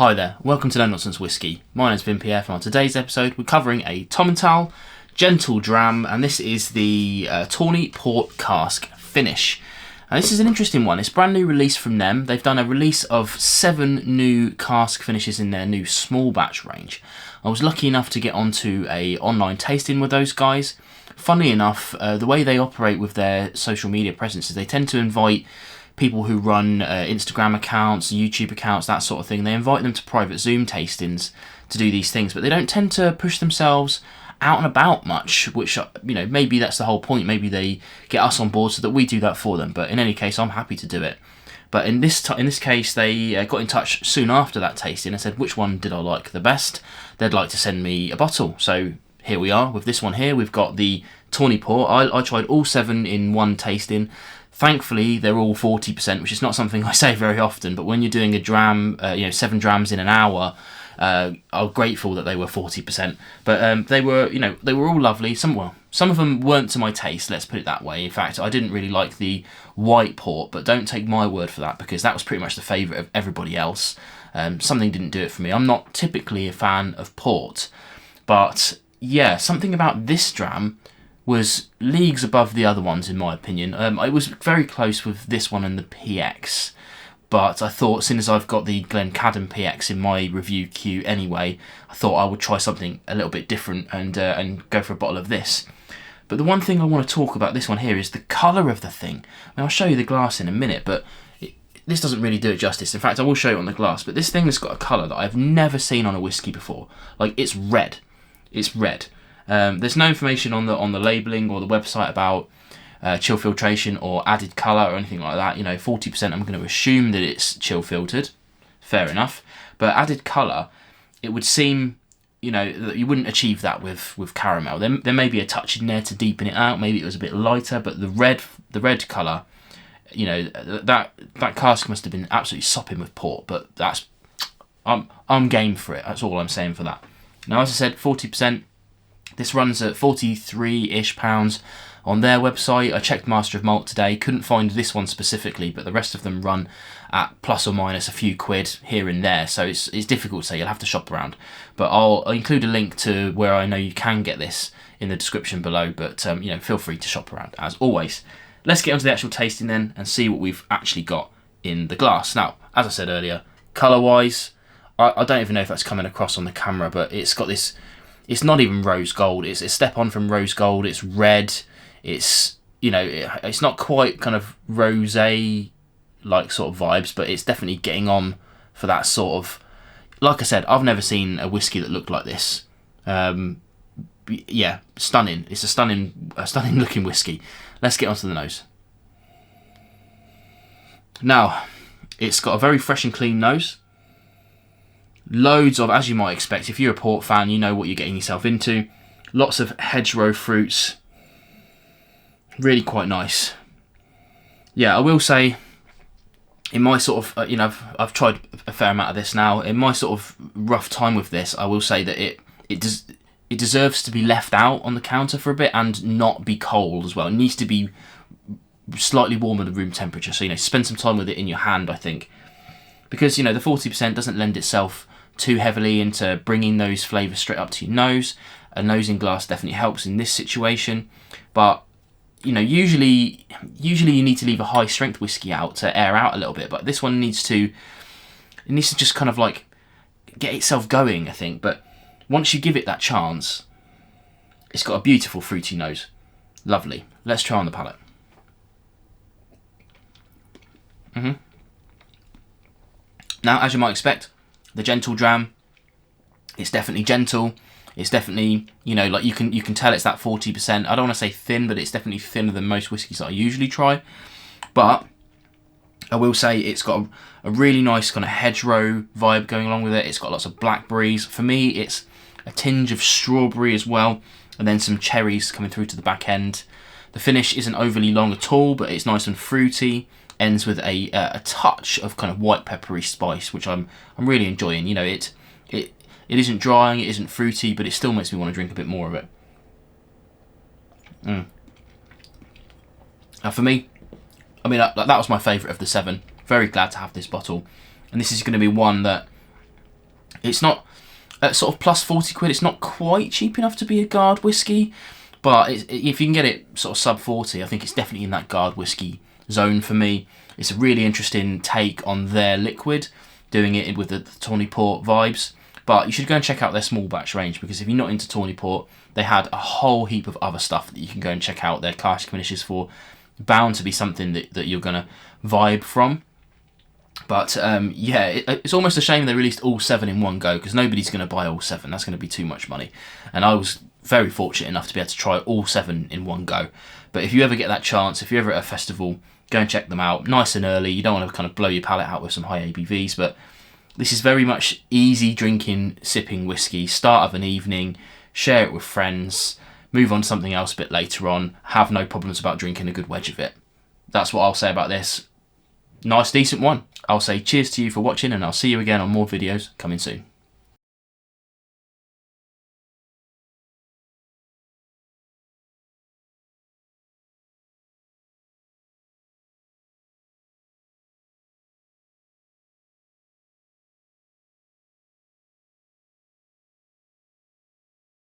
Hi there, welcome to No Nonsense Whiskey. My name's Vin PF, and on today's episode we're covering a Tomintoul Gentle Dram, and this is the Tawny Port Cask finish. And this is an interesting one. It's a brand new release from them. They've done a release of 7 new cask finishes in their new small batch range. I was lucky enough to get onto a online tasting with those guys. Funnily enough, the way they operate with their social media presence is they tend to invite people who run Instagram accounts, YouTube accounts, that sort of thing. They invite them to private Zoom tastings to do these things, but they don't tend to push themselves out and about much, which, you know, maybe that's the whole point. Maybe they get us on board so that we do that for them, but in any case, I'm happy to do it. But in this case, they got in touch soon after that tasting and said which one did I like the best. They'd like to send me a bottle, so here we are with this one here. We've got the Tawny Port. I tried all 7 in one tasting. Thankfully, they're all 40%, which is not something I say very often, but when you're doing a dram, 7 drams in an hour, I'm grateful that they were 40%. But they were all lovely. Some of them weren't to my taste, let's put it that way. In fact, I didn't really like the white port, but don't take my word for that, because that was pretty much the favourite of everybody else. Something didn't do it for me. I'm not typically a fan of port, but yeah, something about this dram was leagues above the other ones in my opinion. It was very close with this one and the PX, but I thought, since I've got the Glencadden PX in my review queue anyway, I thought I would try something a little bit different and go for a bottle of this. But the one thing I want to talk about this one here is the colour of the thing. I mean, I'll show you the glass in a minute, but this doesn't really do it justice. In fact, I will show you on the glass, but this thing has got a colour that I've never seen on a whiskey before. Like, it's red. It's red. There's no information on the labelling or the website about chill filtration or added colour or anything like that. 40%, I'm going to assume that it's chill filtered. Fair enough. But added colour, it would seem, that you wouldn't achieve that with caramel. There may be a touch in there to deepen it out. Maybe it was a bit lighter, but the red colour, that cask must have been absolutely sopping with port. But I'm game for it. That's all I'm saying for that. Now, as I said, 40%. This runs at £43-ish on their website. I checked Master of Malt today, couldn't find this one specifically, but the rest of them run at plus or minus a few quid here and there, so it's difficult to say. You'll have to shop around. But I'll include a link to where I know you can get this in the description below, but feel free to shop around as always. Let's get on to the actual tasting then and see what we've actually got in the glass. Now, as I said earlier, colour-wise, I don't even know if that's coming across on the camera, but it's got this. It's not even rose gold. It's a step on from rose gold. It's red. It's it's not quite kind of rosé like sort of vibes, but it's definitely getting on for that sort of. Like I said, I've never seen a whiskey that looked like this. Yeah, stunning. It's a stunning looking whiskey. Let's get onto the nose. Now, it's got a very fresh and clean nose. Loads of, as you might expect, if you're a port fan, you know what you're getting yourself into. Lots of hedgerow fruits. Really quite nice. Yeah, I will say, in my sort of, I've tried a fair amount of this now. In my sort of rough time with this, I will say that it deserves to be left out on the counter for a bit and not be cold as well. It needs to be slightly warmer than room temperature. So, spend some time with it in your hand, I think. Because, the 40% doesn't lend itself too heavily into bringing those flavours straight up to your nose. A nose in glass definitely helps in this situation, but usually you need to leave a high strength whiskey out to air out a little bit, but this one needs to just kind of like get itself going, I think. But once you give it that chance, it's got a beautiful fruity nose. Lovely. Let's try on the palate. Now, as you might expect, the gentle dram, it's definitely gentle. It's definitely, like you can tell it's that 40%. I don't want to say thin, but it's definitely thinner than most whiskies that I usually try. But I will say it's got a really nice kind of hedgerow vibe going along with it. It's got lots of blackberries. For me, it's a tinge of strawberry as well, and then some cherries coming through to the back end. The finish isn't overly long at all, but it's nice and fruity. Ends with a touch of kind of white peppery spice, which I'm really enjoying. It isn't drying, it isn't fruity, but it still makes me want to drink a bit more of it. Now for me, I mean, that was my favourite of the 7. Very glad to have this bottle, and this is going to be one that It's not at sort of plus 40 quid. It's not quite cheap enough to be a guard whiskey, but if you can get it sort of sub 40, I think it's definitely in that guard whiskey zone for me. It's a really interesting take on their liquid, doing it with the Tawny Port vibes. But you should go and check out their small batch range, because if you're not into Tawny Port, they had a whole heap of other stuff that you can go and check out their cask finishes for. Bound to be something that you're going to vibe from. But yeah, it's almost a shame they released all 7 in one go, because nobody's going to buy all 7. That's going to be too much money. And I was very fortunate enough to be able to try all 7 in one go. But if you ever get that chance, if you're ever at a festival, go and check them out nice and early. You don't want to kind of blow your palate out with some high ABVs, but this is very much easy drinking, sipping whiskey. Start of an evening, share it with friends, move on to something else a bit later on, have no problems about drinking a good wedge of it. That's what I'll say about this. Nice, decent one. I'll say cheers to you for watching, and I'll see you again on more videos coming soon.